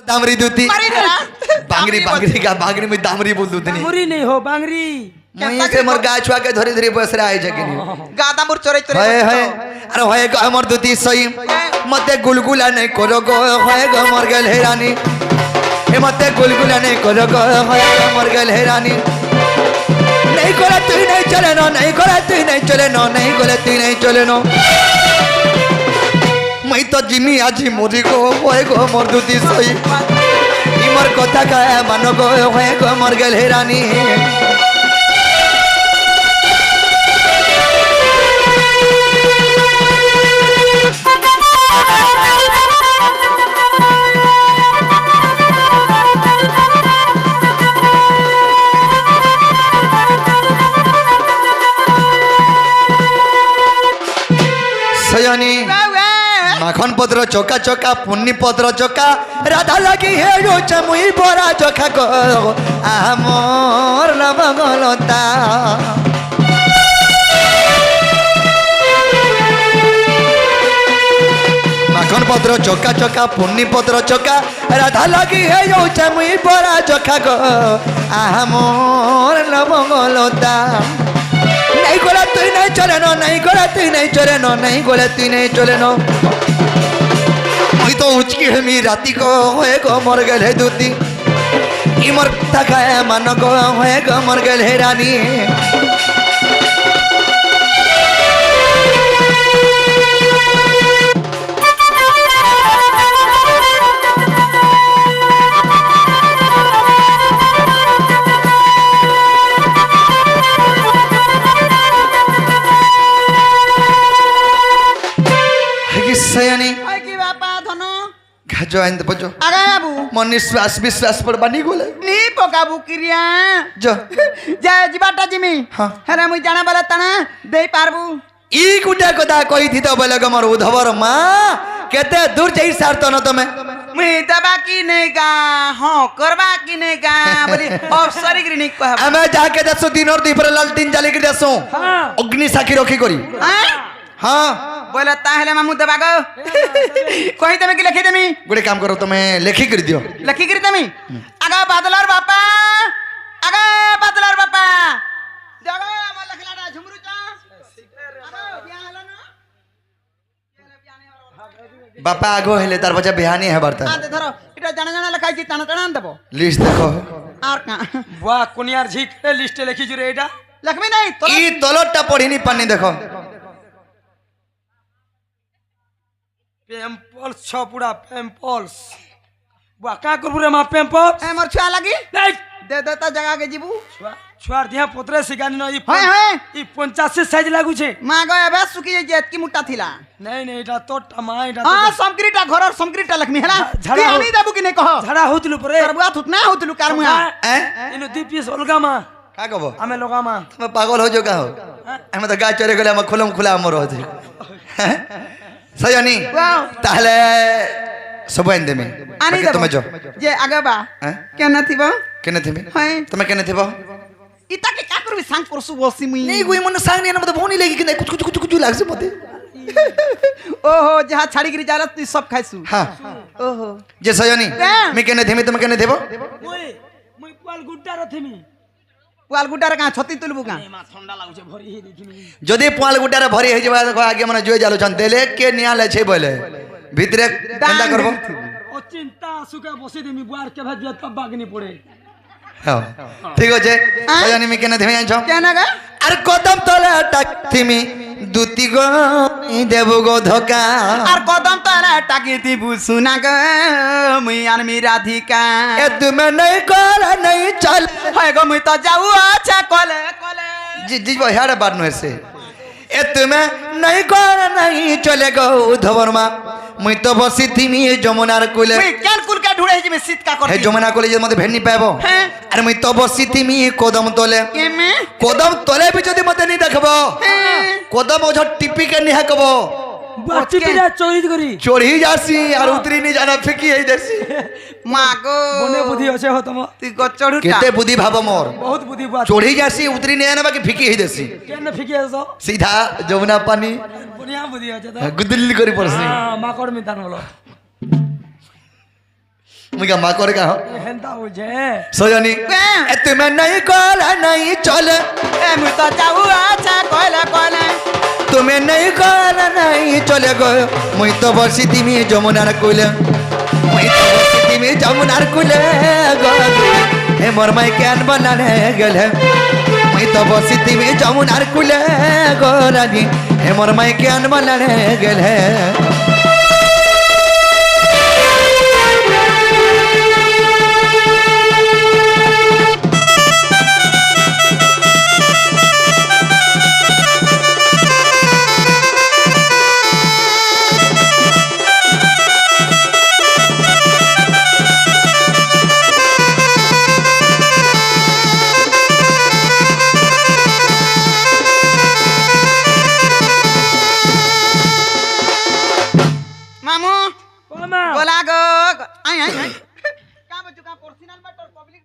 दामरी दूती बांगरी बांगरी का बांगरी में दामरी बोल दूती बांगरी नहीं हो बांगरी मैं के मोर गाय छुआ के धरी धरी बस रे आए जके गादा मुर चोरे चोरे है अरे होए गो हमर दूती सही मते गुलगुला नहीं करो गो होए गो मोर गल हे रानी ए मते गुलगुला नहीं करो गो होए गो मोर गल हे रानी नहीं करे तू नहीं चले नो नहीं करे तू नहीं चले नो नहीं करे तू नहीं चले नो मैं तो जिमी आजी मोरी को होए गो मोर दूती सही इमर कथा का मानो गो होए गो मोर गल हे रानी सयानी माखन पत्र चौका चौका पुन्नी पत्र चौका राधा लगी हे जो चमुई बरा चौका को आमोर लबगलता माखन पत्र चौका चौका पुन्नी पत्र चौका राधा लगी हे जो चमुई बरा चौका को आमोर लबगलता नहीं गोला तू नहीं चले नो नहीं गोला तू नहीं चले नो नहीं गोला तू नहीं चले नो मैं तो उचकी है मी राती को होए गो मर गए दूती इमर तक है मन को होए गो मर गए रानी सयानी की बापा धनो घजो आइन तो बजो आगा बाबू मन निश्वास विश्वास पर बनी गोले नी पकाबू क्रिया जो जय जीवाटा जिमी हां हेरे मुई जाना बला तना दे पारबू ई गुडा कदा कहि थी तो बोले गमर उधवर मां केते दूर जाई सार तो न तमे मुई दबा की नहीं गा हां करबा की नहीं गा बोली अफसरी की नहीं कह हमें जाके दसो दिन और दीपर लालटीन जाली के दसो अग्नि साखी रखी करी हां बोले ताहले मामू दबा गो कहि तमे की लिखि देमी गुडे काम करो तमे लेखी कर दियो लिखि कर देमी आगा बादलार बापा जगो म लखलाडा झुमरू चा आगा बियाह हला ना बापा आगो हेले तार बजा बिहानी है बर्तन आ दे धरो इटा जाना जाना लिखाई छी ताना ताना देबो लिस्ट देखो आर का वाह कुनियार झिक लिस्ट लिखी जुरे एटा लक्ष्मी नहीं तो ई तलटटा पढ़िनी पानी देखो पेम्पल्स छपुड़ा पेम्पल्स वाह का करबु रे मा पेम्पल्स ए मोर छुआ लगी नहीं दे देता जगह के जीबू छुआर दिया पोतरे सिगानी न हाय 85 साइज लागू छे मां गए बे सुकी जेत की मुट्टा थिला नहीं नहीं एटा तोटा मा एटा हां समक्रीटा घर और समक्रीटा लक्ष्मी हला झड़ा नहीं देबू की नहीं कहो झड़ा होतलु परे करबुआ थुतना होतलु कारमुआ इनो दीपीस ओलगा मा का कहबो हमें लोगा मा तुम पागल हो जो का हो हम तो गाय चरे गले हम खुलम खुला हमर हो सयानी ताहले सब आइन देमे आनी बाकी तुम जो जे आगे बा केना थिबो केने थेमे हाय तुम केने थेबो इता के का करबी सांग करसु बसी मुई नहीं कोई मन सांग नहीं ना मतलब भोनी लेगी कि कुछ कुछ कुछ कुछ लागसे मते ओहो जहां छाड़ी गिरी जाला तू सब खाइसु हां ओहो जे सयानी मैं केने थेमे तुम केने थेबो मुई पाल गुड्डा रथेमी पुआल गुटार का छती तुलबु का मा ठंडा लागु छे भरी हे देखिनी जदी पाल गुटारे भरी हे जेबा देखो आगे मन जोय जालो छन देले के निया ले छे बोले भीतरे केंदा करबो ओ चिंता सुके बसी देमी बुआर के भाज तब बागनी पड़े हां ठीक हो जे सयानी में केने थेमे आछो केना गा अरे कदम तले टकथिमी दुती गो देबो गो धोका आर कदम तले टाकी दिबु सुना ग मुई आन मी राधिका ए तुमे नहीं कर नहीं चल हाय गो मुई तो जाऊ अच्छा कोले कोले जी जी वो यार बात नो ऐसे ए तुम्हें नहीं कर नहीं चलेगा उधवर माँ मुई तो बसी थी मी जमुनार कुले मुई केन कुल का ढूंढे जी में सीट का कर हे जमुना कुले जे मते भेनी पाबो अरे मुई तो बसी थी मी कोदम तोले केमे कोदम तोले भी जदी मते नहीं देखबो कोदम ओझ टिपी के नहीं हकबो बाटी पिरा चोरी जासी और उतरी नहीं जाना फेंकी है देसी मागो बने बुद्धि আছে हो तुम ती गो चढ़ू केते बुद्धि भाव मोर बहुत बुद्धि बात चोरी जासी उतरी नहीं आना बाकी फेंकी है देसी केन फिके आसो सीधा जमुना पानी बढ़िया बुद्धि আছে তো गुदली करी पड़सी हां माकड़ मितान बोलो মুইকা মা করে কা হেন্তা বুঝে সজনী এ তুমি নাই কলা নাই চলে এ মুই তো যাও আচ্ছা কইলে কইলে তুমি নাই কলা নাই চলে গো মুই তো বসি তুমি যমুনার কুলে মুই তো বসি তুমি যমুনার কুলে গো হে মোর মাই কেন বনানে গেলে মুই তো বসি তুমি যমুনার কুলে গো রানী হে মোর মাই কেন বনানে গেলে মামু বলো মা গোলা গো আই আই আই কা বচু কা পড়ছিনাল বাটর পাবলিক